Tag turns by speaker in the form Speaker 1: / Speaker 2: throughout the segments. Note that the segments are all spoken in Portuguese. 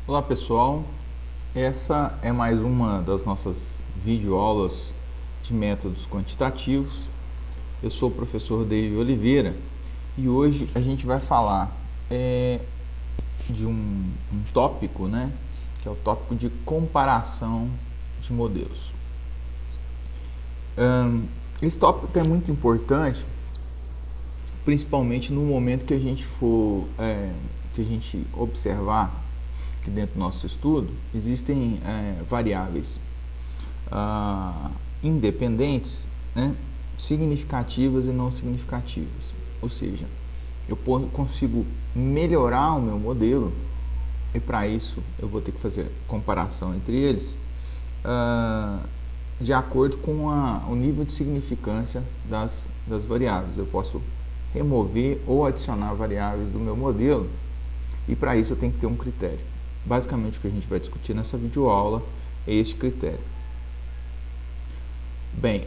Speaker 1: Olá pessoal, essa é mais uma das nossas videoaulas de métodos quantitativos. Eu sou o professor David Oliveira e hoje a gente vai falar de um tópico, que é o tópico de comparação de modelos. Esse tópico é muito importante, principalmente no momento que a gente observar que dentro do nosso estudo existem variáveis independentes, significativas e não significativas. Ou seja, eu consigo melhorar o meu modelo e para isso eu vou ter que fazer comparação entre eles de acordo com o nível de significância das variáveis. Eu posso remover ou adicionar variáveis do meu modelo e para isso eu tenho que ter um critério. Basicamente o que a gente vai discutir nessa videoaula é este critério. Bem,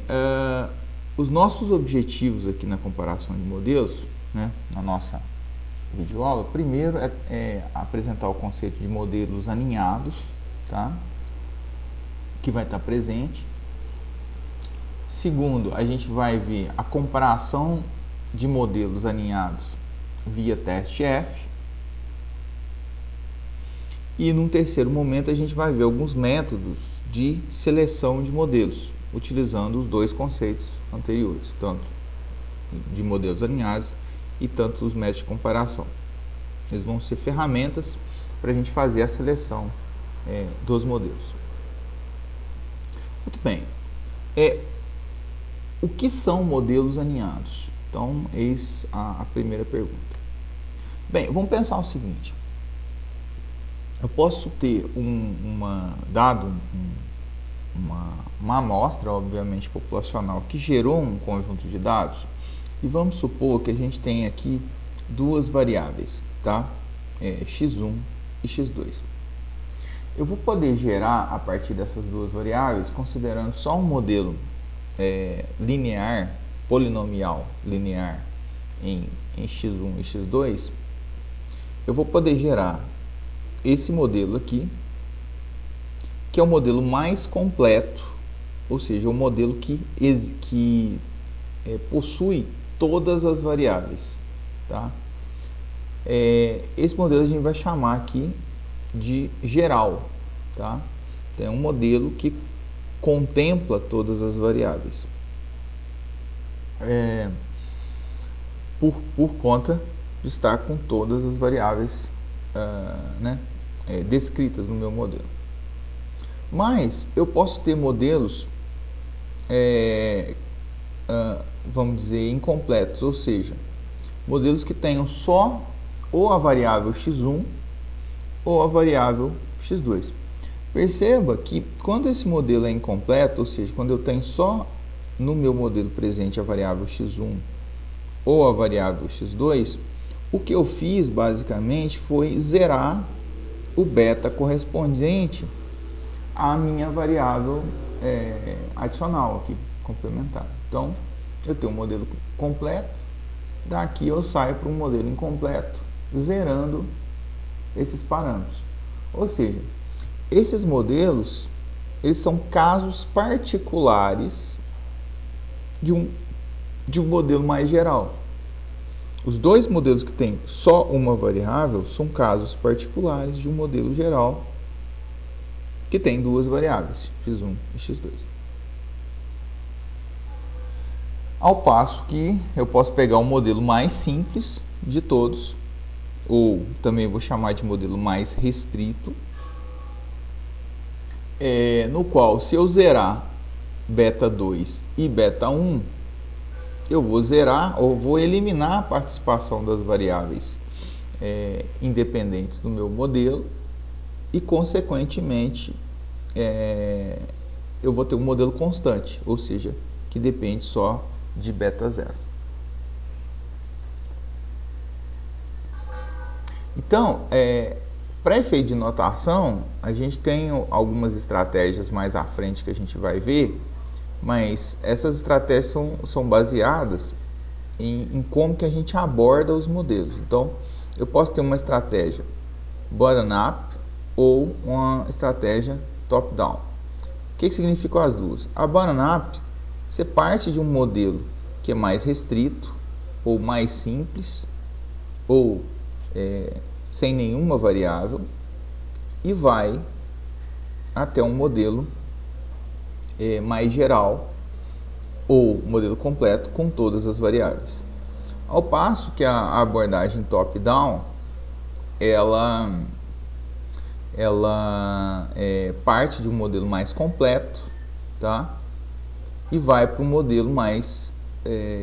Speaker 1: os nossos objetivos aqui na comparação de modelos, na nossa videoaula, primeiro é apresentar o conceito de modelos aninhados, tá? Que vai estar presente. Segundo, a gente vai ver a comparação de modelos aninhados via teste F. E num terceiro momento a gente vai ver alguns métodos de seleção de modelos, utilizando os dois conceitos anteriores, tanto de modelos alinhados e tanto os métodos de comparação. Eles vão ser ferramentas para a gente fazer a seleção dos modelos. Muito bem. O que são modelos alinhados? Então, eis a primeira pergunta. Bem, vamos pensar o seguinte. Eu posso ter uma amostra, obviamente, populacional que gerou um conjunto de dados e vamos supor que a gente tem aqui duas variáveis, tá? x1 e x2. Eu vou poder gerar a partir dessas duas variáveis, considerando só um modelo linear, polinomial linear em x1 e x2, eu vou poder gerar esse modelo aqui, que é o modelo mais completo, ou seja, o modelo que possui todas as variáveis, tá? Esse modelo a gente vai chamar aqui de geral, tá? Então, é um modelo que contempla todas as variáveis. Por conta de estar com todas as variáveis descritas no meu modelo. Mas eu posso ter modelos, vamos dizer, incompletos, ou seja, modelos que tenham só ou a variável x1 ou a variável x2. Perceba que quando esse modelo é incompleto, ou seja, quando eu tenho só no meu modelo presente a variável x1 ou a variável x2, o que eu fiz basicamente foi zerar o beta correspondente à minha variável adicional aqui, complementar. Então, eu tenho um modelo completo, daqui eu saio para um modelo incompleto, zerando esses parâmetros. Ou seja, esses modelos, eles são casos particulares de um modelo mais geral. Os dois modelos que têm só uma variável são casos particulares de um modelo geral que tem duas variáveis, x1 e x2. Ao passo que eu posso pegar o modelo mais simples de todos, ou também vou chamar de modelo mais restrito, no qual, se eu zerar beta 2 e beta 1, eu vou zerar ou vou eliminar a participação das variáveis independentes do meu modelo e, consequentemente, eu vou ter um modelo constante, ou seja, que depende só de beta 0. Então, para efeito de notação, a gente tem algumas estratégias mais à frente que a gente vai ver, mas essas estratégias são baseadas em como que a gente aborda os modelos. Então, eu posso ter uma estratégia bottom-up, ou uma estratégia top-down. O que significam as duas? A bottom-up, você parte de um modelo que é mais restrito, ou mais simples, ou sem nenhuma variável, e vai até um modelo mais geral, ou modelo completo com todas as variáveis. Ao passo que a abordagem top-down, ela parte de um modelo mais completo, tá? E vai para um modelo mais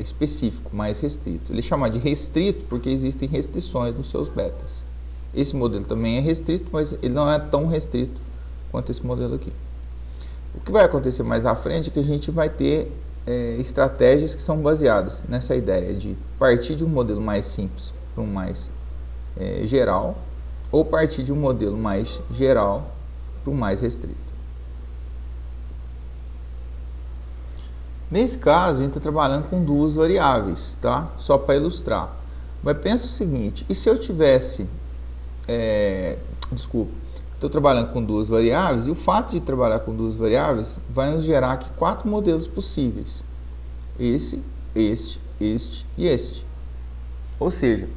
Speaker 1: específico, mais restrito. Ele é chamado de restrito porque existem restrições nos seus betas. Esse modelo também é restrito, mas ele não é tão restrito quanto esse modelo aqui. O que vai acontecer mais à frente é que a gente vai ter estratégias que são baseadas nessa ideia de partir de um modelo mais simples para um mais geral, ou partir de um modelo mais geral para um mais restrito. Nesse caso, a gente está trabalhando com duas variáveis, tá? Só para ilustrar. Mas pensa o seguinte, e se eu tivesse... estou trabalhando com duas variáveis, e o fato de trabalhar com duas variáveis vai nos gerar aqui 4 modelos possíveis. Esse, este e este. Ou seja,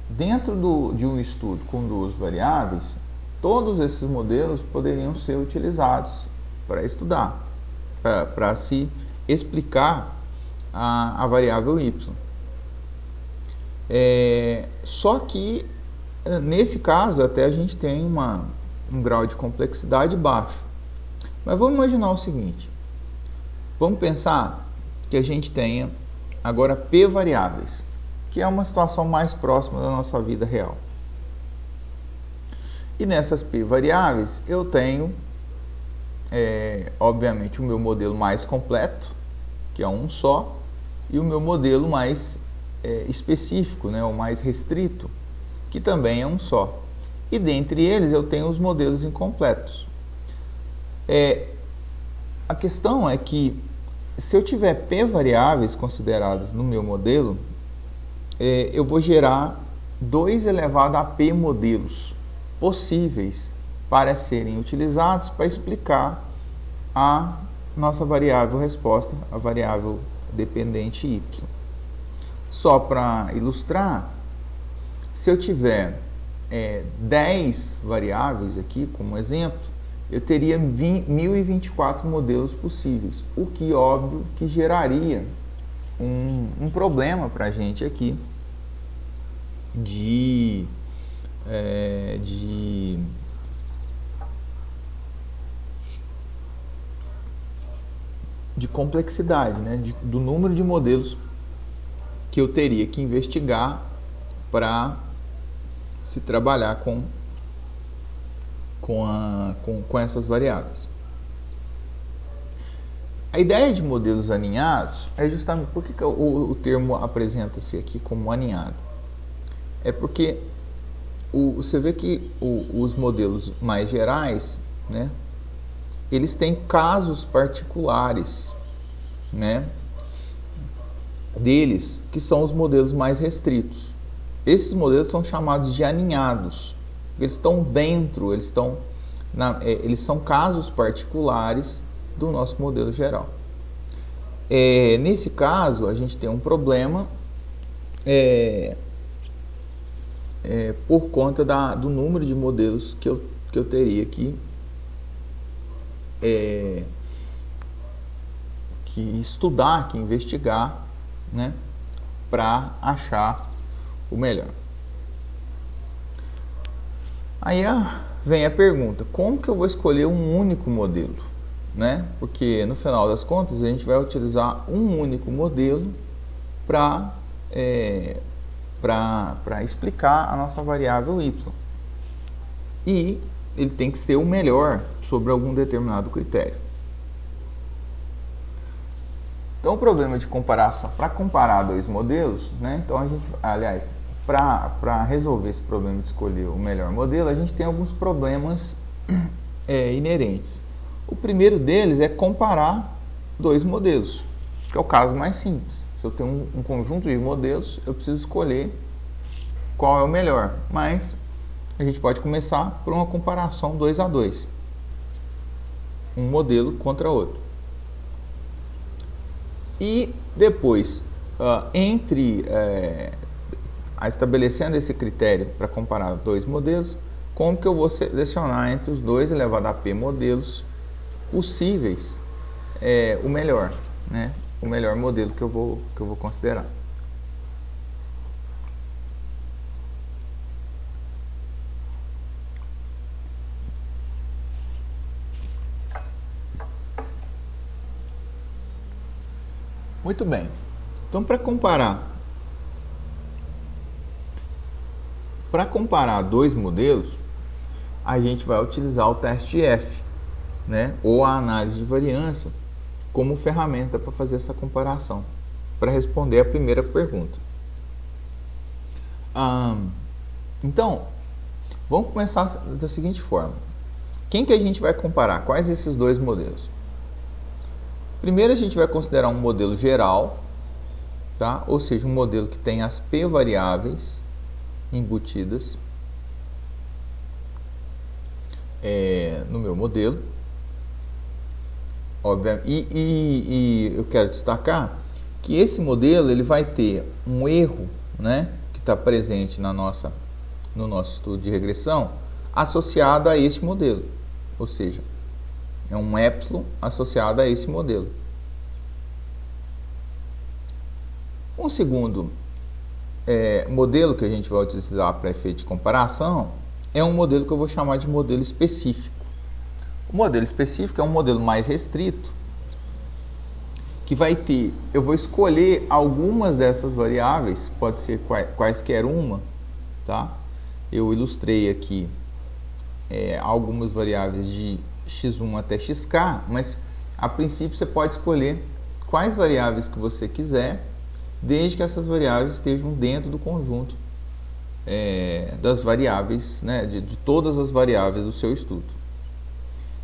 Speaker 1: dentro de um estudo com duas variáveis, todos esses modelos poderiam ser utilizados para estudar, para se explicar a variável y. Só que, nesse caso, até a gente tem um grau de complexidade baixo. Mas vamos imaginar o seguinte. Vamos pensar que a gente tenha agora p variáveis, que é uma situação mais próxima da nossa vida real. E nessas p variáveis eu tenho, obviamente, o meu modelo mais completo, que é um só, e o meu modelo mais específico, né, o mais restrito, que também é um só. E dentre eles eu tenho os modelos incompletos. A questão é que, se eu tiver p variáveis consideradas no meu modelo, eu vou gerar 2 elevado a p modelos possíveis para serem utilizados para explicar a nossa variável resposta, a variável dependente y. Só para ilustrar, se eu tiver 10 variáveis aqui, como exemplo, eu teria 1024 modelos possíveis, o que, óbvio, que geraria um problema para a gente aqui de complexidade, né? Do número de modelos que eu teria que investigar para se trabalhar com essas variáveis. A ideia de modelos aninhados é justamente... Por que o termo apresenta-se aqui como aninhado? É porque você vê que os modelos mais gerais, né, eles têm casos particulares, né, deles, que são os modelos mais restritos. Esses modelos são chamados de aninhados. Eles estão dentro, eles são casos particulares do nosso modelo geral. Nesse caso, a gente tem um problema por conta do número de modelos que eu teria que estudar, que investigar, né, para achar o melhor. Aí vem a pergunta, como que eu vou escolher um único modelo, né? Porque no final das contas a gente vai utilizar um único modelo para explicar a nossa variável y. E ele tem que ser o melhor sobre algum determinado critério. Então o problema de comparação, para comparar dois modelos, né? Então a gente, aliás, para resolver esse problema de escolher o melhor modelo, a gente tem alguns problemas inerentes. O primeiro deles é comparar dois modelos, que é o caso mais simples. Se eu tenho um conjunto de modelos, eu preciso escolher qual é o melhor. Mas a gente pode começar por uma comparação 2 a 2, um modelo contra outro. E depois, estabelecendo esse critério para comparar dois modelos, como que eu vou selecionar entre os 2 elevado a p modelos possíveis o melhor, né? O melhor modelo que eu vou considerar. Muito bem. Então, para comparar dois modelos, a gente vai utilizar o teste F, né? Ou a análise de variância como ferramenta para fazer essa comparação, para responder a primeira pergunta. Então, vamos começar da seguinte forma. Quem que a gente vai comparar? Quais esses dois modelos? Primeiro a gente vai considerar um modelo geral, tá? Ou seja, um modelo que tem as p variáveis embutidas no meu modelo. Obviamente, e eu quero destacar que esse modelo ele vai ter um erro, né, que está presente no nosso estudo de regressão associado a este modelo, ou seja, é um epsilon associado a esse modelo. Um segundo modelo que a gente vai utilizar para efeito de comparação é um modelo que eu vou chamar de modelo específico. O modelo específico é um modelo mais restrito, que vai ter, eu vou escolher algumas dessas variáveis, pode ser quaisquer uma, tá? Eu ilustrei aqui algumas variáveis de x1 até xk, mas a princípio você pode escolher quais variáveis que você quiser, desde que essas variáveis estejam dentro do conjunto das variáveis, né, de todas as variáveis do seu estudo.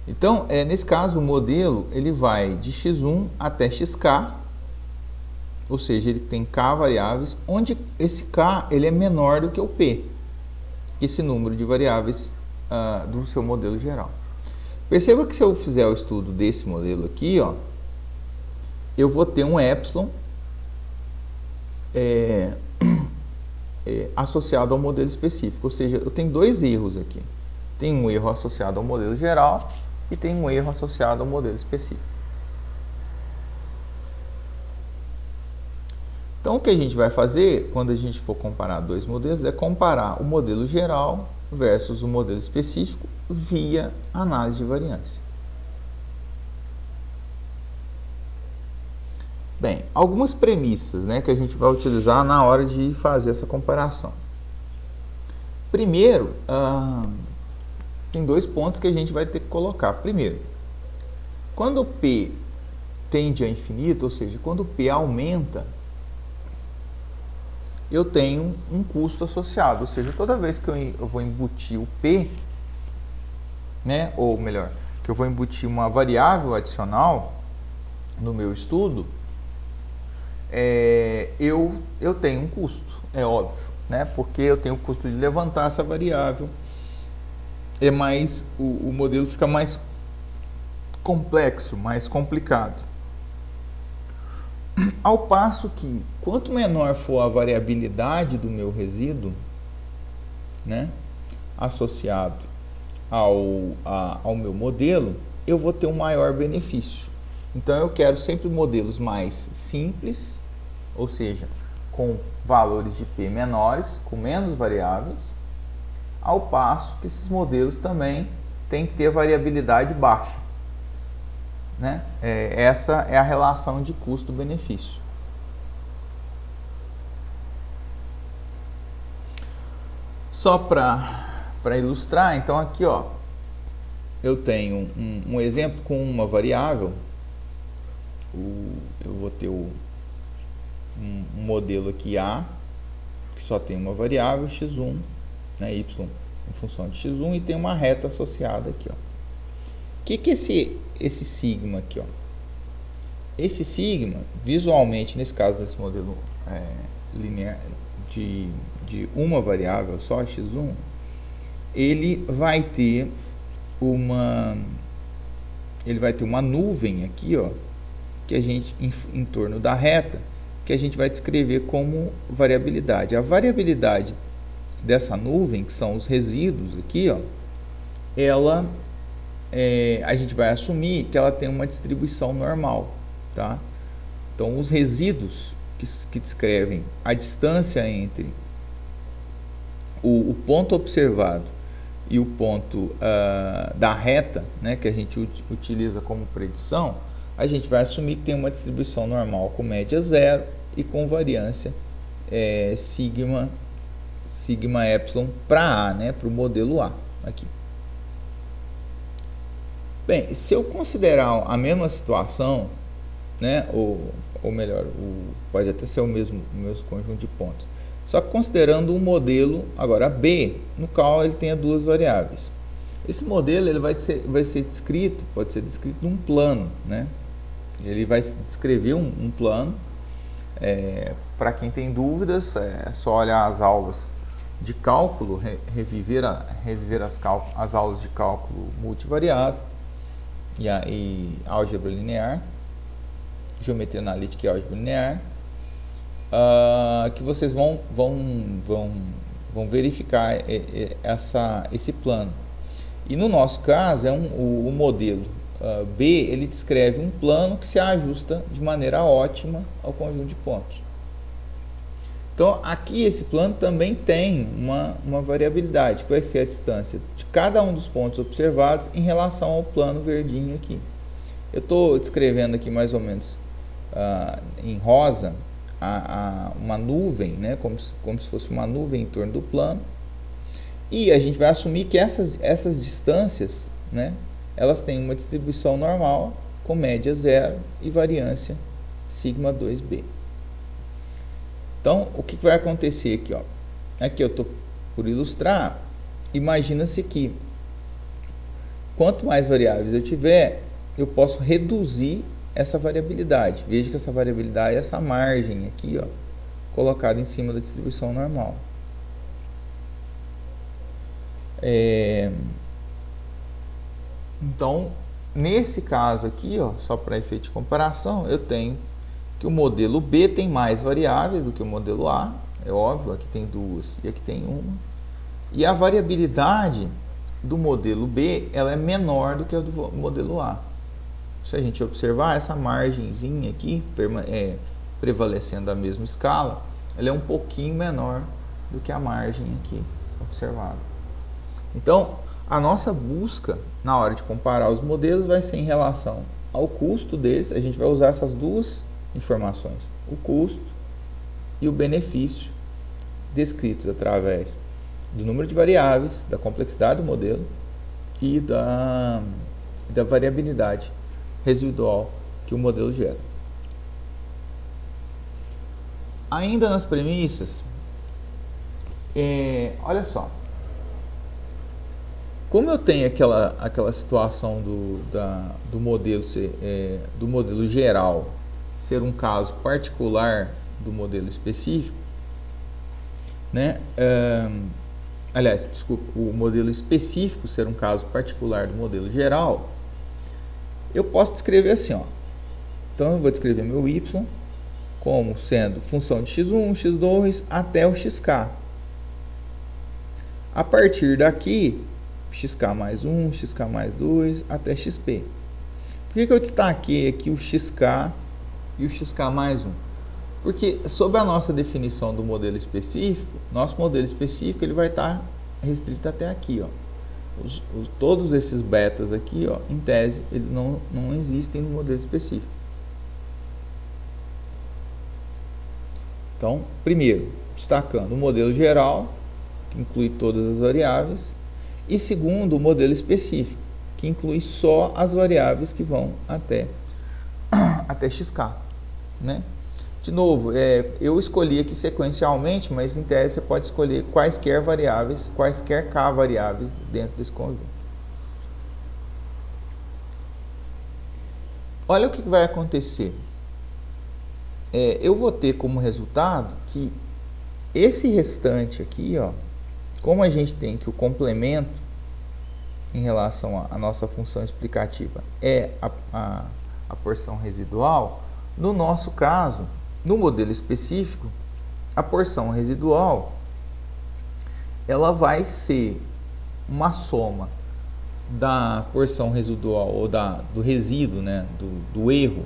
Speaker 1: Então, nesse caso, o modelo ele vai de x1 até xk, ou seja, ele tem k variáveis, onde esse k ele é menor do que o p, esse número de variáveis do seu modelo geral. Perceba que se eu fizer o estudo desse modelo aqui, ó, eu vou ter um epsilon associado ao modelo específico, ou seja, eu tenho dois erros aqui. Tem um erro associado ao modelo geral e tem um erro associado ao modelo específico. Então, o que a gente vai fazer quando a gente for comparar dois modelos é comparar o modelo geral versus o modelo específico via análise de variância. Bem, algumas premissas, né, que a gente vai utilizar na hora de fazer essa comparação. Primeiro, tem dois pontos que a gente vai ter que colocar. Primeiro, quando o P tende a infinito, ou seja, quando o P aumenta, eu tenho um custo associado, ou seja, toda vez que eu vou embutir o P, né, ou melhor, que eu vou embutir uma variável adicional no meu estudo, eu tenho um custo, é óbvio, né, porque eu tenho o custo de levantar essa variável, o modelo fica mais complexo, mais complicado. Ao passo que, quanto menor for a variabilidade do meu resíduo, né, associado ao meu modelo, eu vou ter um maior benefício. Então, eu quero sempre modelos mais simples, ou seja, com valores de P menores, com menos variáveis, ao passo que esses modelos também têm que ter variabilidade baixa. Né? Essa é a relação de custo-benefício. Só para ilustrar, então aqui ó, eu tenho um exemplo com uma variável, eu vou ter um modelo aqui A, que só tem uma variável x1, né, y em função de x1, e tem uma reta associada aqui, ó. O que é esse sigma aqui, ó? Esse sigma, visualmente, nesse caso desse modelo linear de uma variável só, x1, ele vai ter uma nuvem aqui, ó, que a gente em torno da reta, que a gente vai descrever como variabilidade. A variabilidade dessa nuvem, que são os resíduos aqui, ó, a gente vai assumir que ela tem uma distribuição normal, tá? Então, os resíduos que descrevem a distância entre o ponto observado e o ponto da reta, né, que a gente utiliza como predição, a gente vai assumir que tem uma distribuição normal com média zero e com variância sigma epsilon para A, né, para o modelo A aqui. Bem, se eu considerar a mesma situação, né, ou melhor, pode até ser o mesmo conjunto de pontos, só que considerando um modelo agora B, no qual ele tenha duas variáveis. Esse modelo ele pode ser descrito num plano, né? Ele vai descrever um plano. Para quem tem dúvidas, é só olhar as aulas de cálculo, reviver as aulas de cálculo multivariado e álgebra linear, geometria analítica e álgebra linear, que vocês vão verificar esse plano. E no nosso caso, o modelo B, ele descreve um plano que se ajusta de maneira ótima ao conjunto de pontos. Então, aqui esse plano também tem uma variabilidade, que vai ser a distância de cada um dos pontos observados em relação ao plano verdinho aqui. Eu estou descrevendo aqui mais ou menos em rosa uma nuvem, né, como se fosse uma nuvem em torno do plano. E a gente vai assumir que essas distâncias, né, elas têm uma distribuição normal com média zero e variância sigma 2b. Então, o que vai acontecer aqui? Ó? Aqui eu estou por ilustrar. Imagina-se que quanto mais variáveis eu tiver, eu posso reduzir essa variabilidade. Veja que essa variabilidade é essa margem aqui, ó, colocada em cima da distribuição normal. Então, nesse caso aqui, ó, só para efeito de comparação, eu tenho que o modelo B tem mais variáveis do que o modelo A, é óbvio, aqui tem duas e aqui tem uma. E a variabilidade do modelo B, ela é menor do que a do modelo A. Se a gente observar essa margenzinha aqui, prevalecendo a mesma escala, ela é um pouquinho menor do que a margem aqui observada. Então, a nossa busca na hora de comparar os modelos vai ser em relação ao custo deles. A gente vai usar essas duas informações, o custo e o benefício, descritos através do número de variáveis, da complexidade do modelo e da variabilidade residual que o modelo gera. Ainda nas premissas, olha só, como eu tenho aquela situação do modelo geral ser um caso particular do modelo específico, né? Aliás, desculpa, o modelo específico ser um caso particular do modelo geral, eu posso descrever assim, ó. Então eu vou descrever meu y como sendo função de x1, x2 até o xk. A partir daqui, xk mais 1, xk mais 2 até xp. Por que eu destaquei aqui o xk e o xk mais 1? Porque sob a nossa definição do modelo específico, nosso modelo específico ele vai estar restrito até aqui, ó. Todos esses betas aqui, ó, em tese, eles não existem no modelo específico. Então, primeiro, destacando o modelo geral, que inclui todas as variáveis, e segundo, o modelo específico, que inclui só as variáveis que vão até xk, né? De novo, eu escolhi aqui sequencialmente, mas em tese você pode escolher quaisquer variáveis, quaisquer k variáveis dentro desse conjunto. Olha o que vai acontecer. Eu vou ter como resultado que esse restante aqui, ó, como a gente tem que o complemento em relação à nossa função explicativa é a porção residual, no nosso caso, no modelo específico, a porção residual ela vai ser uma soma da porção residual ou do resíduo, né, do erro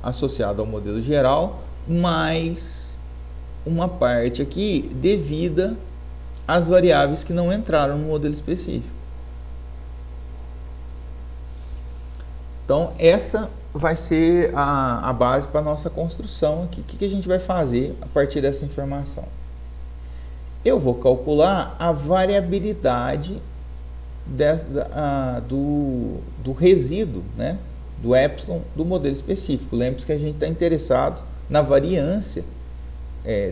Speaker 1: associado ao modelo geral, mais uma parte aqui devida às variáveis que não entraram no modelo específico. Então, essa vai ser a base para a nossa construção aqui. O que a gente vai fazer a partir dessa informação? Eu vou calcular a variabilidade do resíduo, né, do epsilon do modelo específico. Lembre-se que a gente está interessado na variância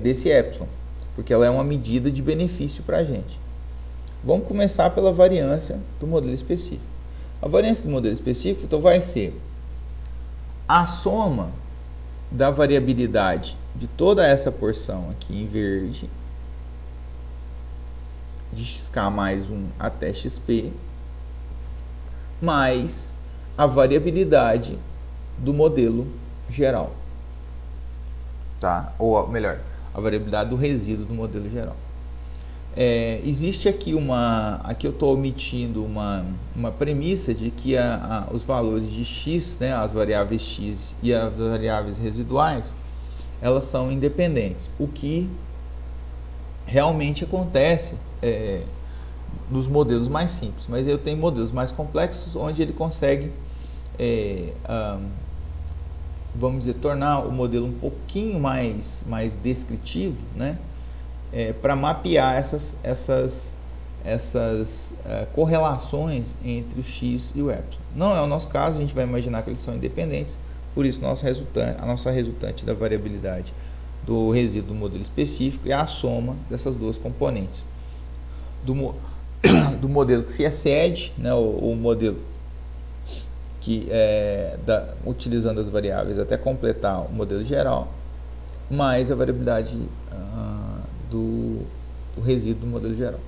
Speaker 1: desse epsilon, porque ela é uma medida de benefício para a gente. Vamos começar pela variância do modelo específico. A variância do modelo específico então vai ser a soma da variabilidade de toda essa porção aqui em verde, de xk mais 1 até xp, mais a variabilidade do modelo geral, tá? Ou melhor, a variabilidade do resíduo do modelo geral. Existe aqui aqui eu estou omitindo uma premissa de que os valores de x, né, as variáveis x e as variáveis residuais, elas são independentes, o que realmente acontece nos modelos mais simples, mas eu tenho modelos mais complexos onde ele consegue, vamos dizer, tornar o modelo um pouquinho mais descritivo, né, para mapear essas correlações entre o x e o epsilon. Não é o nosso caso, a gente vai imaginar que eles são independentes, por isso a nossa resultante da variabilidade do resíduo do modelo específico é a soma dessas duas componentes. Do modelo que se excede, né, o modelo que utilizando as variáveis até completar o modelo geral, mais a variabilidade do resíduo do modelo geral.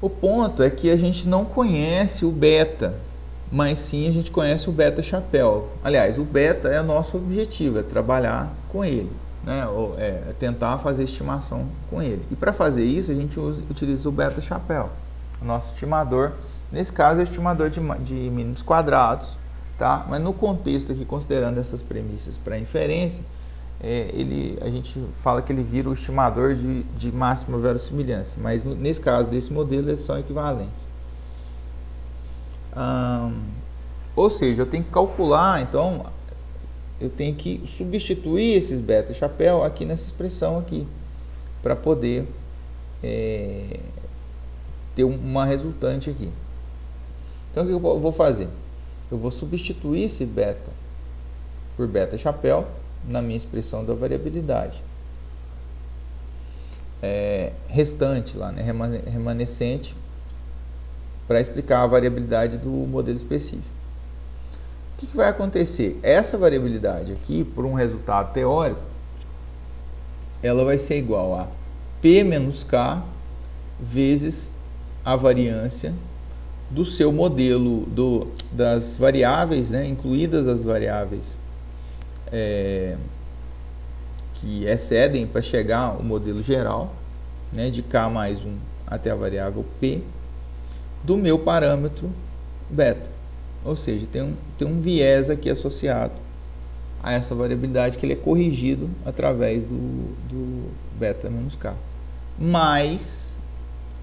Speaker 1: O ponto é que a gente não conhece o beta, mas sim a gente conhece o beta chapéu. Aliás, o beta é nosso objetivo, é trabalhar com ele, né? Ou tentar fazer estimação com ele. E para fazer isso a gente utiliza o beta chapéu, o nosso estimador. Nesse caso é o estimador de mínimos quadrados, tá? Mas no contexto aqui, considerando essas premissas para inferência, a gente fala que ele vira o estimador de máxima verossimilhança, mas nesse caso desse modelo eles são equivalentes. Ou seja, eu tenho que calcular, então eu tenho que substituir esses beta chapéu aqui nessa expressão aqui, para poder ter uma resultante aqui. Então o que eu vou fazer? Eu vou substituir esse beta por beta chapéu na minha expressão da variabilidade restante lá, né, remanescente, para explicar a variabilidade do modelo específico. O que vai acontecer? Essa variabilidade aqui, por um resultado teórico, ela vai ser igual a P menos K vezes a variância do seu modelo das variáveis, né, incluídas as variáveis que excedem para chegar ao modelo geral, né, de K mais 1 até a variável P, do meu parâmetro beta. Ou seja, tem um viés aqui associado a essa variabilidade que ele é corrigido através do beta menos K, mais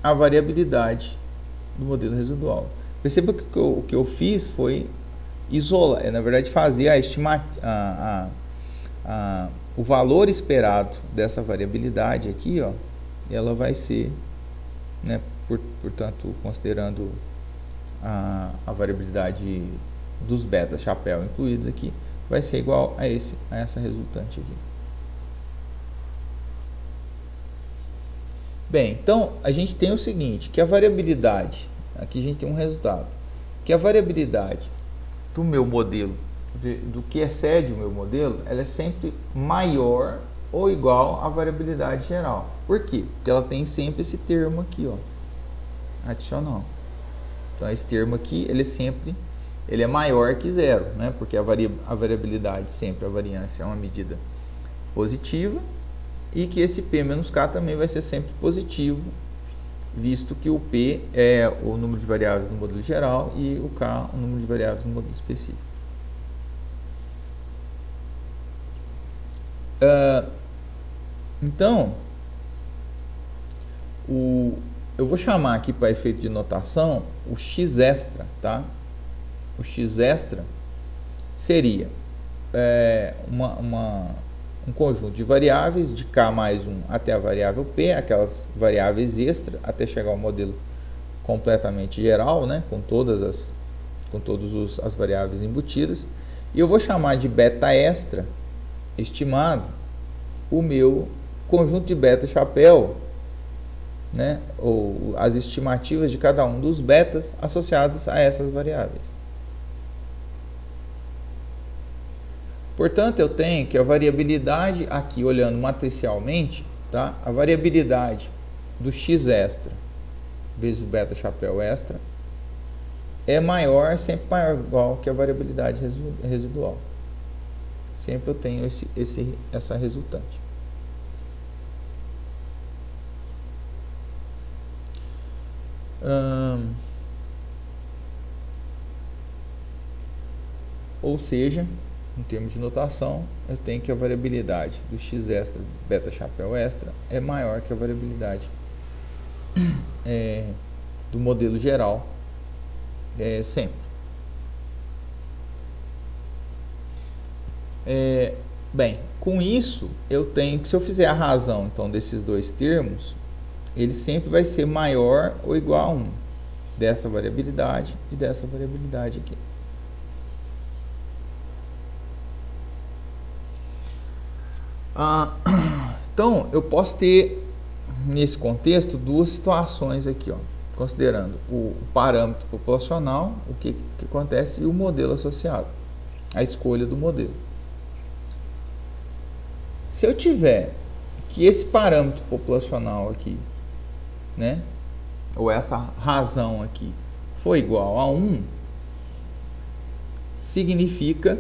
Speaker 1: a variabilidade do modelo residual. Perceba que o que eu fiz foi isolar, na verdade fazer o valor esperado dessa variabilidade aqui, ó, ela vai ser, né, portanto, considerando a variabilidade dos beta chapéu incluídos aqui, vai ser igual a essa resultante aqui. Bem, então a gente tem o seguinte, que a variabilidade, aqui a gente tem um resultado, que a variabilidade do meu modelo, do que excede o meu modelo, ela é sempre maior ou igual à variabilidade geral. Por quê? Porque ela tem sempre esse termo aqui, ó, adicional. Então, esse termo aqui, ele é maior que zero, né? Porque a variabilidade sempre, a variância é uma medida positiva, e que esse P menos K também vai ser sempre positivo, visto que o P é o número de variáveis no modelo geral e o K o número de variáveis no modelo específico. Então, eu vou chamar aqui para efeito de notação o x extra, tá? O x extra seria um conjunto de variáveis de k mais 1 até a variável p, aquelas variáveis extra, até chegar ao modelo completamente geral, né? Com todas as variáveis embutidas. E eu vou chamar de beta extra estimado o meu conjunto de beta chapéu, né, ou as estimativas de cada um dos betas associados a essas variáveis. Portanto, eu tenho que a variabilidade aqui, olhando matricialmente, tá, a variabilidade do x extra vezes o beta chapéu extra é maior, sempre maior ou igual que a variabilidade residual. Sempre eu tenho essa resultante. Ou seja, em termos de notação, eu tenho que a variabilidade do x extra beta chapéu extra é maior que a variabilidade do modelo geral, sempre. Bem, com isso, eu tenho que, se eu fizer a razão então desses dois termos, ele sempre vai ser maior ou igual a 1 dessa variabilidade e dessa variabilidade aqui. Então, eu posso ter, nesse contexto, duas situações aqui, ó, considerando o parâmetro populacional, o que acontece, e o modelo associado, a escolha do modelo. Se eu tiver que esse parâmetro populacional aqui, né, ou essa razão aqui, for igual a 1, significa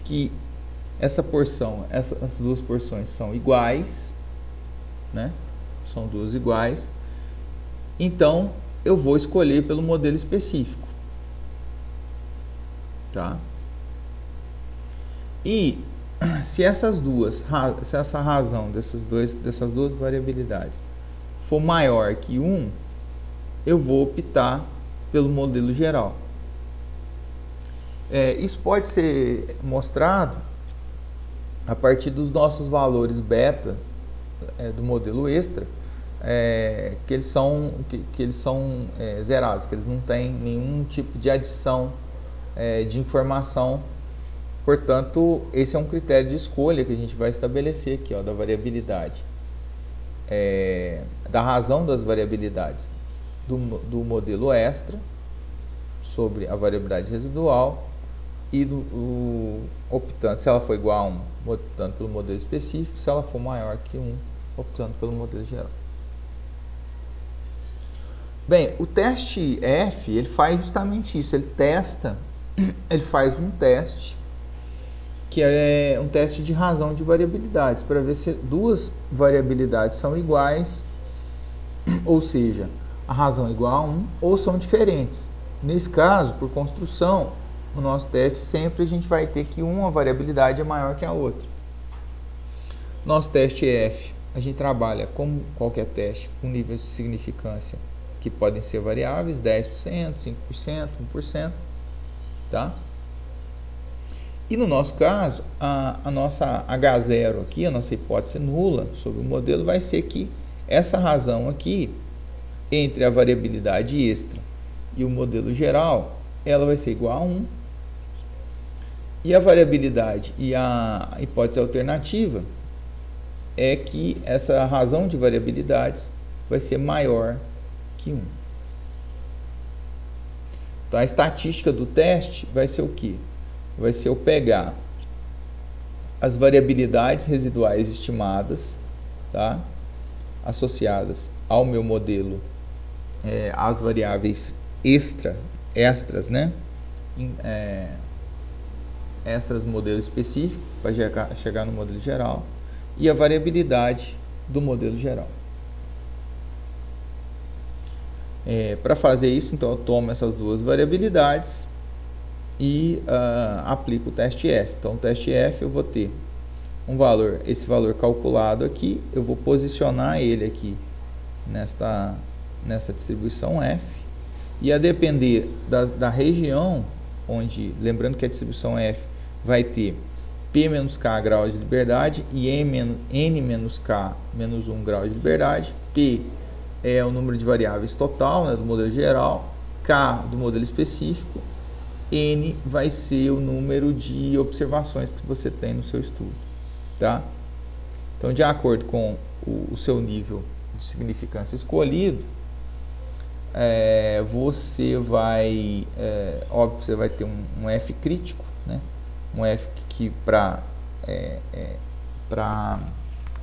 Speaker 1: que essa porção, essas duas porções são iguais, né? São duas iguais. Então, eu vou escolher pelo modelo específico, tá? E se essa razão dessas duas variabilidades for maior que 1, eu vou optar pelo modelo geral. Isso pode ser mostrado a partir dos nossos valores beta do modelo extra, que eles são zerados, que eles não têm nenhum tipo de adição de informação. Portanto, esse é um critério de escolha que a gente vai estabelecer aqui, ó, da variabilidade, da razão das variabilidades do modelo extra sobre a variabilidade residual e optando, se ela for igual a 1, optando pelo modelo específico, se ela for maior que 1, optando pelo modelo geral. Bem, o teste F, ele faz justamente isso, ele faz um teste, que é um teste de razão de variabilidades, para ver se duas variabilidades são iguais, ou seja, a razão é igual a 1, ou são diferentes. Nesse caso, por construção, no nosso teste, sempre a gente vai ter que uma variabilidade é maior que a outra. Nosso teste F, a gente trabalha como qualquer teste, com níveis de significância que podem ser variáveis, 10%, 5%, 1%, tá? E no nosso caso, a nossa H0 aqui, a nossa hipótese nula sobre o modelo, vai ser que essa razão aqui, entre a variabilidade extra e o modelo geral, ela vai ser igual a 1. E a variabilidade e a hipótese alternativa é que essa razão de variabilidades vai ser maior que 1. Então, a estatística do teste vai ser o quê? Vai ser eu pegar as variabilidades residuais estimadas, tá? Associadas ao meu modelo, as variáveis extras, né? Extras do modelo específico para chegar no modelo geral, e a variabilidade do modelo geral. Para fazer isso, então eu tomo essas duas variabilidades e aplico o teste F. Então, o teste F eu vou ter esse valor calculado aqui, eu vou posicionar ele aqui nessa distribuição F, e a depender da região onde, lembrando que a distribuição F vai ter P menos K graus de liberdade e N menos K menos 1 grau de liberdade. P é o número de variáveis total, né, do modelo geral, K do modelo específico, N vai ser o número de observações que você tem no seu estudo, tá? Então, de acordo com o seu nível de significância escolhido, você vai, óbvio, você vai ter um F crítico, né? Um F que para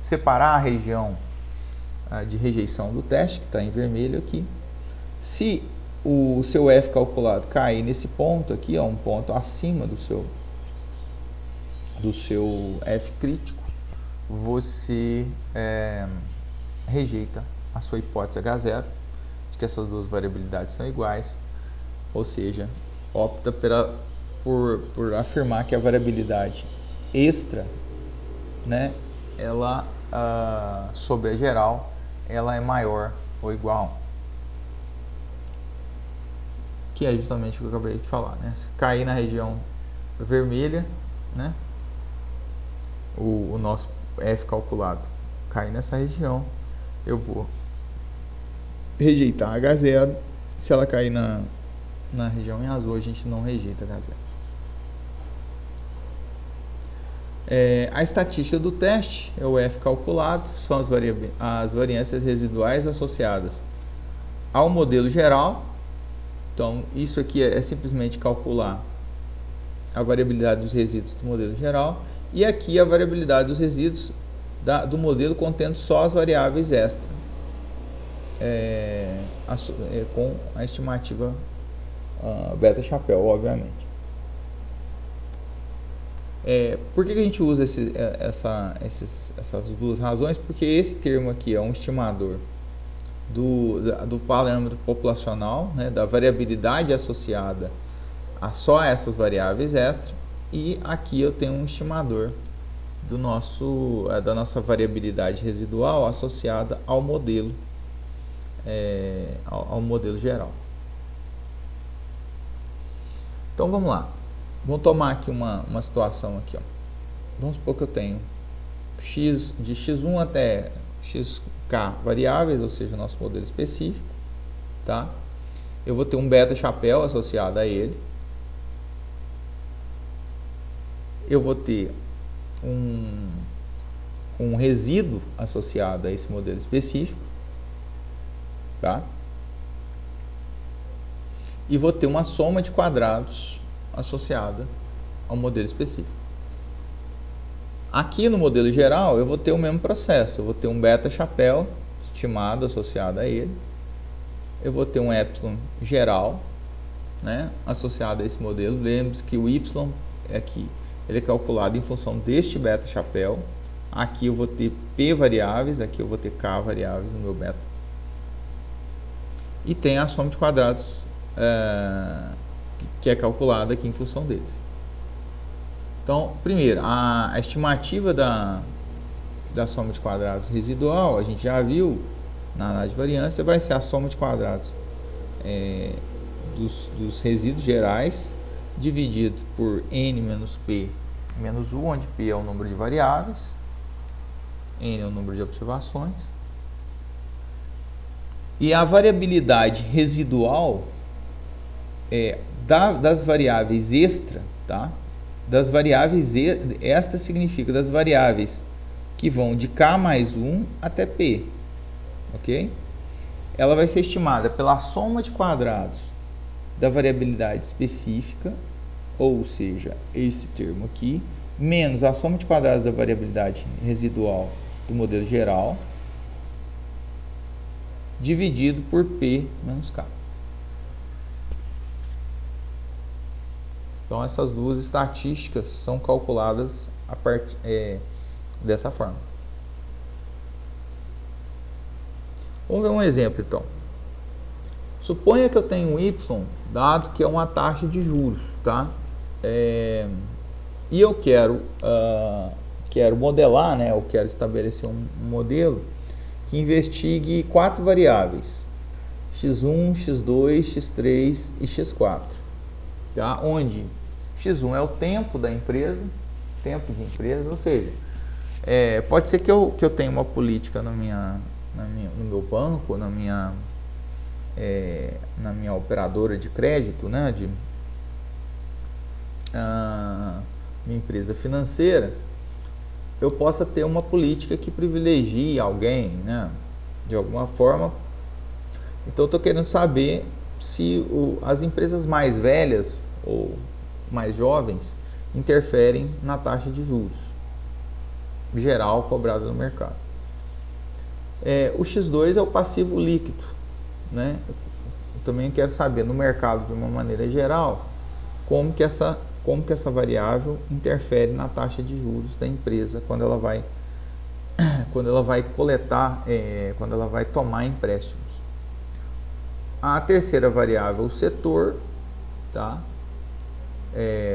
Speaker 1: separar a região de rejeição do teste, que está em vermelho aqui. Se o seu F calculado cair nesse ponto aqui, um ponto acima do seu F crítico, você rejeita a sua hipótese H0, de que essas duas variabilidades são iguais, ou seja, opta por afirmar que a variabilidade extra, né, ela sobre a geral, ela é maior ou igual, que é justamente o que eu acabei de falar, né? Se cair na região vermelha, né, o nosso F calculado cair nessa região, eu vou rejeitar H0. Se ela cair na região em azul, a gente não rejeita H0. A estatística do teste é o F calculado, são as variâncias residuais associadas ao modelo geral. Então, isso aqui é simplesmente calcular a variabilidade dos resíduos do modelo geral, e aqui a variabilidade dos resíduos do modelo contendo só as variáveis extra, com a estimativa beta chapéu, obviamente. Por que a gente usa essas duas razões? Porque esse termo aqui é um estimador do parâmetro populacional, né, da variabilidade associada a só essas variáveis extra, e aqui eu tenho um estimador da nossa variabilidade residual associada ao modelo, ao modelo geral. Então vamos lá. Vamos tomar aqui uma situação aqui, ó. Vamos supor que eu tenho de x1 até xk variáveis, ou seja, nosso modelo específico, tá? Eu vou ter um beta chapéu associado a ele. Eu vou ter um resíduo associado a esse modelo específico, tá? E vou ter uma soma de quadrados associada ao modelo específico. Aqui no modelo geral eu vou ter o mesmo processo, eu vou ter um beta chapéu estimado associado a ele, eu vou ter um epsilon geral, né, associado a esse modelo. Lembre-se que o y aqui ele é calculado em função deste beta chapéu. Aqui eu vou ter p variáveis, aqui eu vou ter k variáveis no meu beta, e tem a soma de quadrados que é calculada aqui em função deles. Então, primeiro, a estimativa da soma de quadrados residual, a gente já viu na análise de variância, vai ser a soma de quadrados dos resíduos gerais dividido por n menos p menos 1, onde p é o número de variáveis, n é o número de observações, e a variabilidade residual das variáveis extra, tá? Das variáveis extra significa das variáveis que vão de k mais 1 até p, ok? Ela vai ser estimada pela soma de quadrados da variabilidade específica, ou seja, esse termo aqui, menos a soma de quadrados da variabilidade residual do modelo geral, dividido por P menos K. Então, essas duas estatísticas são calculadas a partir dessa forma. Vamos ver um exemplo, então. Suponha que eu tenho um Y, dado que é uma taxa de juros, tá? E eu quero modelar, né? Eu quero estabelecer um modelo que investigue 4 variáveis: x1, x2, x3 e x4, tá? Onde x1 é o tempo da empresa, tempo de empresa, ou seja, pode ser que eu tenha uma política no meu banco, na minha operadora de crédito, né, minha empresa financeira, eu possa ter uma política que privilegie alguém, né, de alguma forma. Então, eu estou querendo saber se as empresas mais velhas ou mais jovens interferem na taxa de juros geral cobrada no mercado. O X2 é o passivo líquido, né? Eu também quero saber no mercado, de uma maneira geral, como que essa variável interfere na taxa de juros da empresa quando ela vai coletar, quando ela vai tomar empréstimos. A terceira variável, o setor, tá?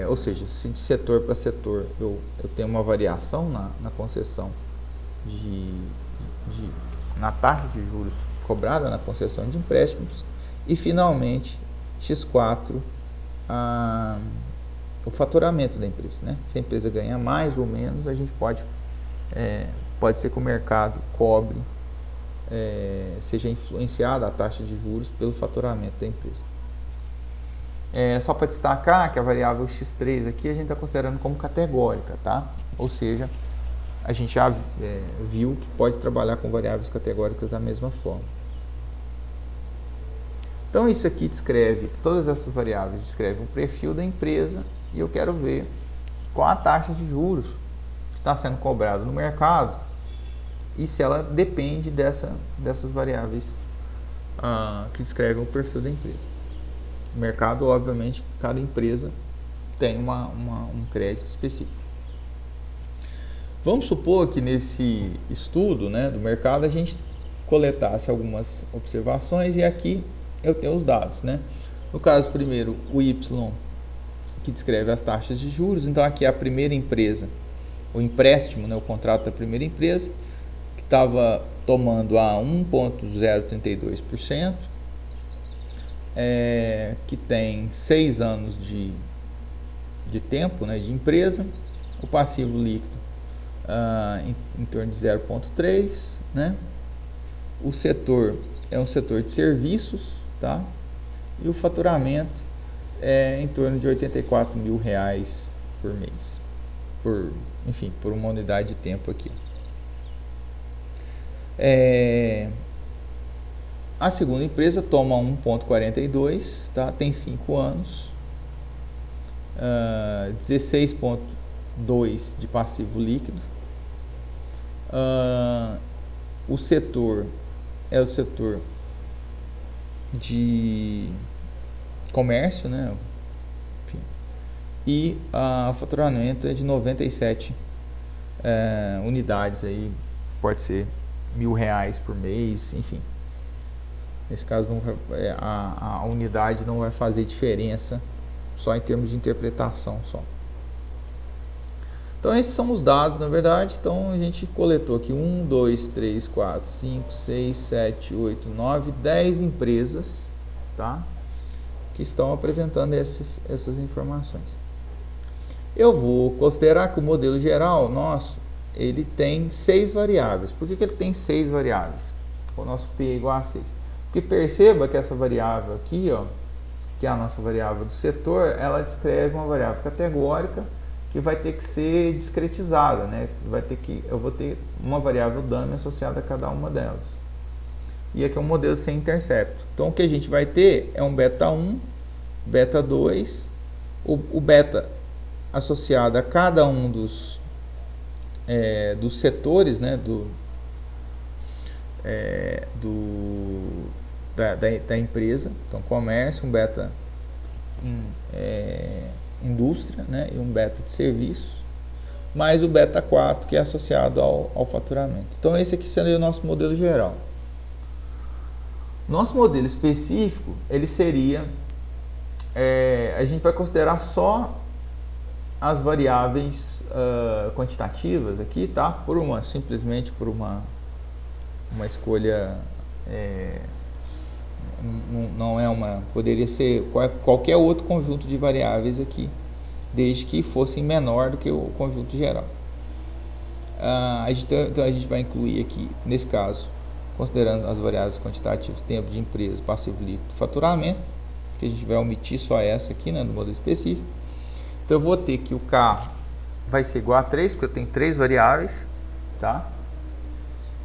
Speaker 1: Ou seja, se de setor para setor eu tenho uma variação na concessão na taxa de juros cobrada na concessão de empréstimos. E finalmente, X4, o faturamento da empresa, né? Se a empresa ganha mais ou menos, a gente pode ser que o mercado cobre, seja influenciada a taxa de juros pelo faturamento da empresa. Só para destacar que a variável X3 aqui a gente está considerando como categórica, tá? Ou seja, a gente já viu que pode trabalhar com variáveis categóricas da mesma forma. Então, isso aqui descreve, todas essas variáveis descrevem o perfil da empresa e eu quero ver qual a taxa de juros que está sendo cobrada no mercado e se ela depende dessas variáveis que descrevem o perfil da empresa. O mercado, obviamente, cada empresa tem um crédito específico. Vamos supor que nesse estudo, né, do mercado a gente coletasse algumas observações e aqui eu tenho os dados, né? No caso, primeiro, o Y, que descreve as taxas de juros. Então, aqui é a primeira empresa, o empréstimo, né, o contrato da primeira empresa, que estava tomando a 1,032%, que tem 6 anos de tempo, né, de empresa. O passivo líquido em torno de 0,3, né? O setor é um setor de serviços, tá? E o faturamento é em torno de R$84 mil por mês, por uma unidade de tempo aqui. A segunda empresa toma 1,42, tá? Tem 5 anos, 16,2 de passivo líquido. O setor é o setor de comércio, né? Enfim. E o faturamento é de 97 unidades, aí pode ser R$1.000 por mês, enfim. Nesse caso a unidade não vai fazer diferença, só em termos de interpretação só. Então, esses são os dados, na verdade. Então, a gente coletou aqui 1, 2, 3, 4, 5, 6, 7, 8, 9, 10 empresas, tá? Que estão apresentando essas informações. Eu vou considerar que o modelo geral nosso, ele tem 6 variáveis. Por que ele tem 6 variáveis? O nosso P é igual a 6. Porque perceba que essa variável aqui, ó, que é a nossa variável do setor, ela descreve uma variável categórica que vai ter que ser discretizada, né? Eu vou ter uma variável dummy associada a cada uma delas. E aqui é um modelo sem intercepto. Então, o que a gente vai ter é um beta 1, beta 2, o beta, associada a cada um dos setores, né, da empresa. Então, comércio, um beta indústria, né, e um beta de serviços, mais o beta 4, que é associado ao faturamento. Então, esse aqui seria o nosso modelo geral. Nosso modelo específico, ele seria, a gente vai considerar só as variáveis quantitativas aqui, tá? Simplesmente por uma escolha, poderia ser qualquer outro conjunto de variáveis aqui, desde que fossem menor do que o conjunto geral. Então a gente vai incluir aqui, nesse caso, considerando as variáveis quantitativas, tempo de empresa, passivo líquido, faturamento, que a gente vai omitir só essa aqui, né, do modelo específico. Então eu vou ter que o K vai ser igual a 3, porque eu tenho 3 variáveis, tá?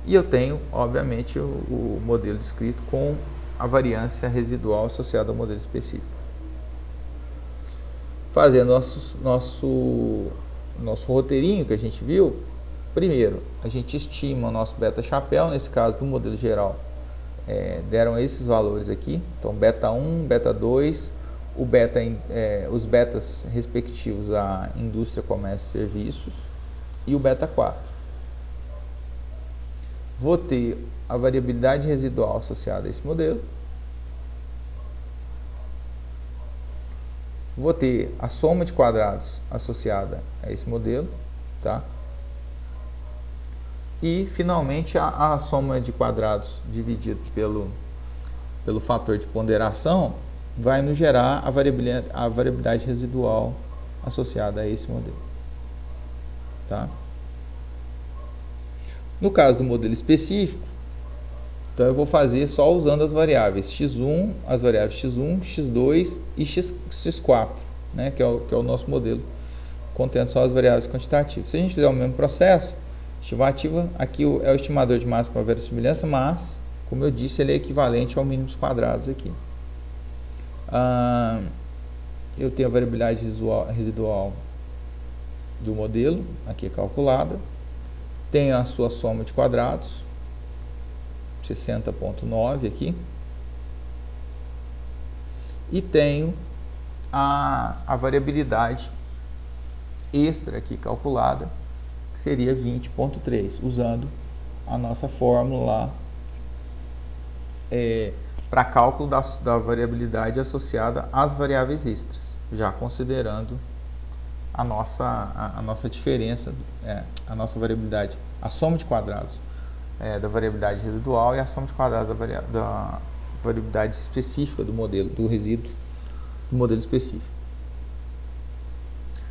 Speaker 1: E eu tenho, obviamente, o modelo descrito com a variância residual associada ao modelo específico. Fazendo nosso roteirinho que a gente viu, primeiro, a gente estima o nosso beta chapéu, nesse caso do modelo geral, deram esses valores aqui, então beta 1, beta 2, os betas respectivos à indústria, comércio e serviços, e o beta 4. Vou ter a variabilidade residual associada a esse modelo. Vou ter a soma de quadrados associada a esse modelo, tá? E, finalmente, a soma de quadrados dividido pelo fator de ponderação vai nos gerar a variabilidade residual associada a esse modelo, tá? No caso do modelo específico, então eu vou fazer só usando as variáveis x1, as variáveis x1, x2 e x4, né, que é o nosso modelo, contendo só as variáveis quantitativas. Se a gente fizer o mesmo processo, estimativa, aqui é o estimador de máxima para verossimilhança, mas, como eu disse, ele é equivalente ao mínimos quadrados aqui. Eu tenho a variabilidade residual do modelo, aqui calculada. Tenho a sua soma de quadrados, 60,9 aqui. E tenho a variabilidade extra aqui calculada, que seria 20,3, usando a nossa fórmula lá para cálculo da variabilidade associada às variáveis extras, já considerando a nossa diferença, a nossa variabilidade, a soma de quadrados da variabilidade residual e a soma de quadrados da variabilidade específica do modelo, do resíduo do modelo específico.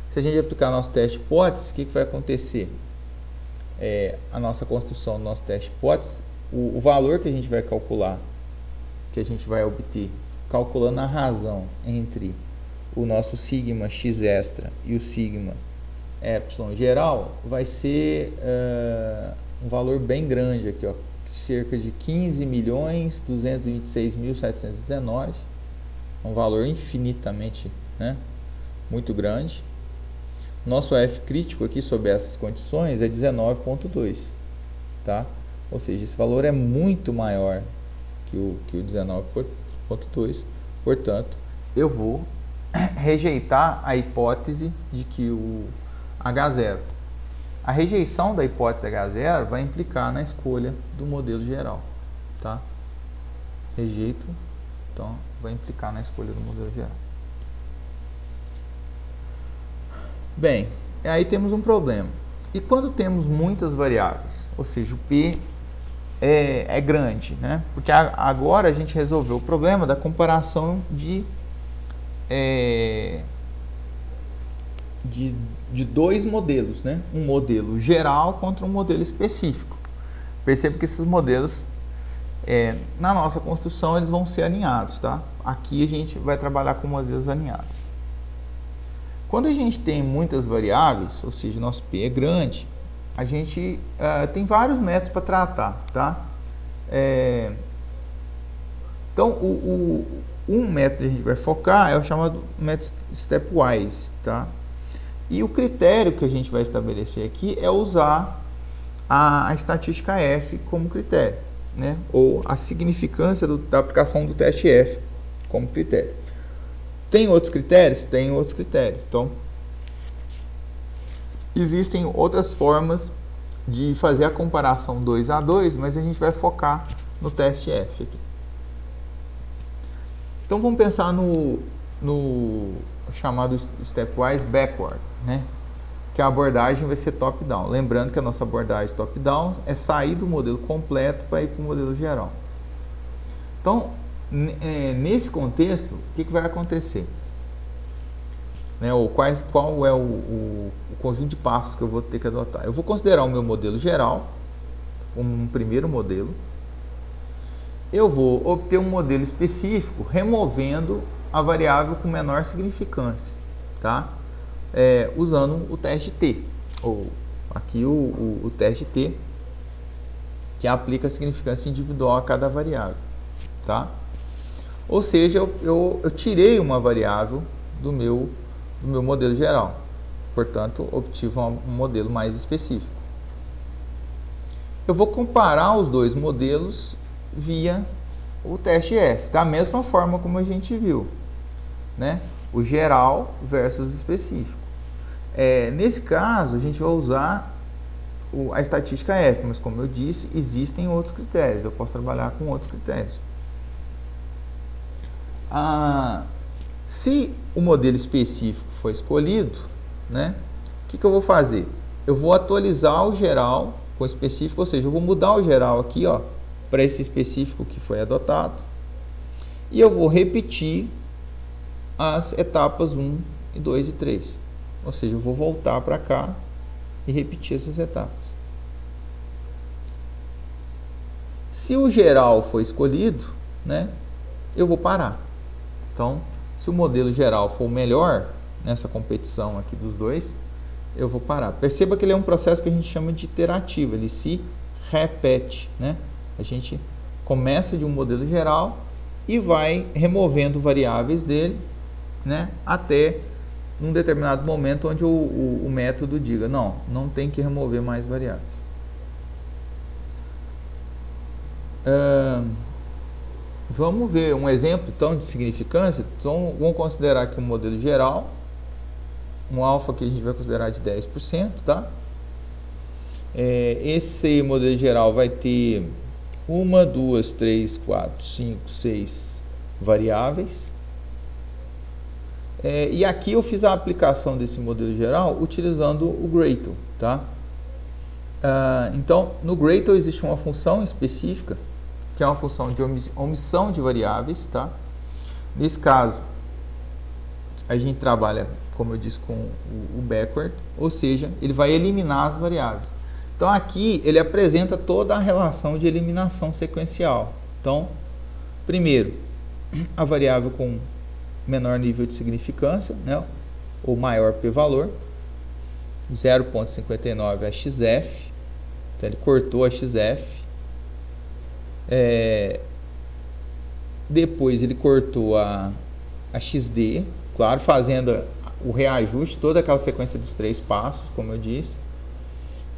Speaker 1: Se a gente aplicar nosso teste hipótese, o que vai acontecer? A nossa construção do nosso teste hipótese, o valor que a gente vai calcular, que a gente vai obter, calculando a razão entre o nosso sigma x extra e o sigma epsilon geral, vai ser um valor bem grande aqui, ó, cerca de 15.226.719, um valor infinitamente, né, muito grande. Nosso F crítico aqui sob essas condições é 19,2, tá? Ou seja, esse valor é muito maior que o 19,2, portanto, eu vou rejeitar a hipótese de que o H0. A rejeição da hipótese H0 vai implicar na escolha do modelo geral, tá? Rejeito, então vai implicar na escolha do modelo geral. Bem, aí temos um problema. E quando temos muitas variáveis, ou seja, o P é grande, né? Porque agora a gente resolveu o problema da comparação de dois modelos, né? Um modelo geral contra um modelo específico. Perceba que esses modelos, na nossa construção, eles vão ser alinhados, tá? Aqui a gente vai trabalhar com modelos alinhados. Quando a gente tem muitas variáveis, ou seja, o nosso P é grande, a gente tem vários métodos para tratar, tá? Então, um método que a gente vai focar é o chamado método stepwise, tá? E o critério que a gente vai estabelecer aqui é usar a estatística F como critério, né? Ou a significância da aplicação do teste F como critério. Tem outros critérios? Tem outros critérios. Então, existem outras formas de fazer a comparação 2 a 2, mas a gente vai focar no teste F aqui. Então, vamos pensar no chamado Stepwise Backward, né? Que a abordagem vai ser top-down. Lembrando que a nossa abordagem top-down é sair do modelo completo para ir para o modelo geral. Então, nesse contexto, o que vai acontecer? Né, ou qual é o conjunto de passos que eu vou ter que adotar? Eu vou considerar o meu modelo geral como um primeiro modelo. Eu vou obter um modelo específico removendo a variável com menor significância, tá? Usando o teste T, ou aqui o teste T, que aplica a significância individual a cada variável, tá? Ou seja, eu tirei uma variável do meu modelo geral, portanto, obtive um modelo mais específico. Eu vou comparar os dois modelos via o teste F, da mesma forma como a gente viu, né? O geral versus o específico. Nesse caso, a gente vai usar a estatística F, mas como eu disse, existem outros critérios, eu posso trabalhar com outros critérios. Se o modelo específico for escolhido, né, o que eu vou fazer? Eu vou atualizar o geral com o específico, ou seja, eu vou mudar o geral aqui, ó, para esse específico que foi adotado, e eu vou repetir as etapas 1, 2 e 3. Ou seja, eu vou voltar para cá e repetir essas etapas. Se o geral for escolhido, né, eu vou parar. Então, se o modelo geral for o melhor nessa competição aqui dos dois, eu vou parar. Perceba que ele é um processo que a gente chama de iterativo, ele se repete, né? A gente começa de um modelo geral e vai removendo variáveis dele, né, até num determinado momento onde o método diga, não tem que remover mais variáveis. Vamos ver um exemplo então de significância. Então, vamos considerar aqui um modelo geral, um alfa que a gente vai considerar de 10%, tá? Esse modelo geral vai ter 1, 2, 3, 4, 5, 6 variáveis. E aqui eu fiz a aplicação desse modelo geral utilizando o Gradle, tá? Então, no Gradle existe uma função específica, que é uma função de omissão de variáveis, tá? Nesse caso, a gente trabalha, como eu disse, com o backward, ou seja, ele vai eliminar as variáveis. Então, aqui ele apresenta toda a relação de eliminação sequencial. Então, primeiro, a variável com menor nível de significância, né, ou maior p-valor, 0,59 é xf, então ele cortou a xf, depois ele cortou a xd, claro, fazendo o reajuste, toda aquela sequência dos 3 passos, como eu disse,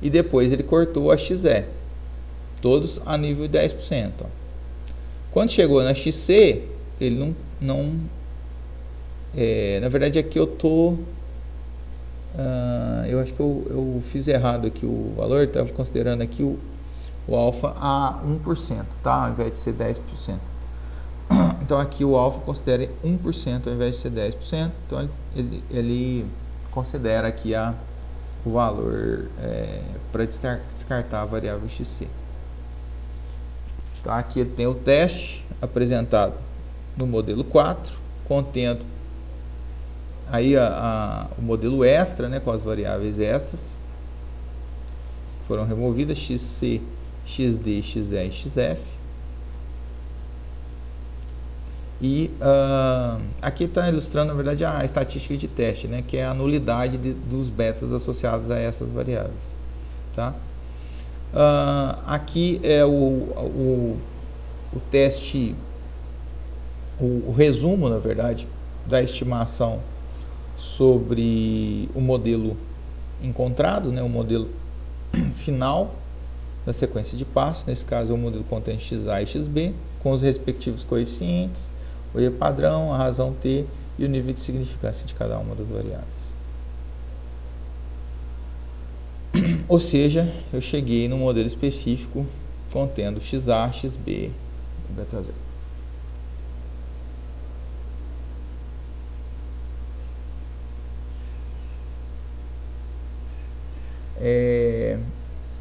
Speaker 1: e depois ele cortou a xe, todos a nível de 10%. Ó. Quando chegou na xc, ele não na verdade aqui eu tô eu acho que eu fiz errado aqui o valor, estava considerando aqui o alfa a 1%, tá? Ao invés de ser 10%. Então aqui o alfa considera 1% ao invés de ser 10%, então ele considera aqui o valor para descartar a variável xc. Então aqui tem o teste apresentado no modelo 4, contendo aí o modelo extra, né, com as variáveis extras foram removidas, xc, xd, xe e xf. E aqui está ilustrando, na verdade, a estatística de teste, né, que é a nulidade dos betas associados a essas variáveis. Tá? Aqui é o teste, o resumo, na verdade, da estimação sobre o modelo encontrado, né, o modelo final da sequência de passos. Nesse caso é o modelo contém XA e XB, com os respectivos coeficientes, o E padrão, a razão T e o nível de significância de cada uma das variáveis. Ou seja, eu cheguei no modelo específico contendo XA, XB e beta 0.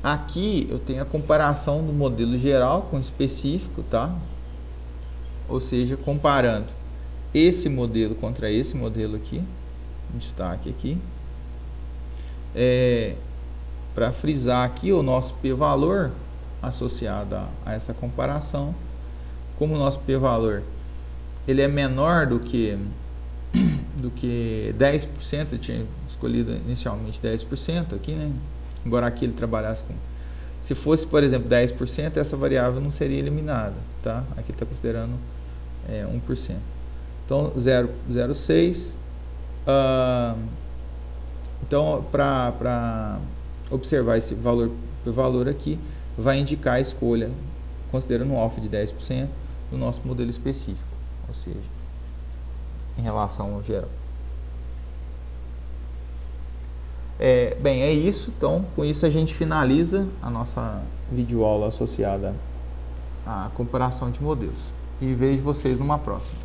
Speaker 1: Aqui eu tenho a comparação do modelo geral com o específico, tá? Ou seja, comparando esse modelo contra esse modelo aqui, destaque aqui. Para frisar aqui o nosso p-valor associado a essa comparação, como o nosso p-valor ele é menor do que 10%, eu tinha escolhido inicialmente 10% aqui, né? Embora aqui ele trabalhasse com... Se fosse, por exemplo, 10%, essa variável não seria eliminada, tá? Aqui ele está considerando 1%. Então, 0,06. Então, para observar esse valor aqui, vai indicar a escolha, considerando um alfa de 10% do nosso modelo específico, ou seja, em relação ao geral. Bem, é isso. Então, com isso a gente finaliza a nossa videoaula associada à comparação de modelos. E vejo vocês numa próxima.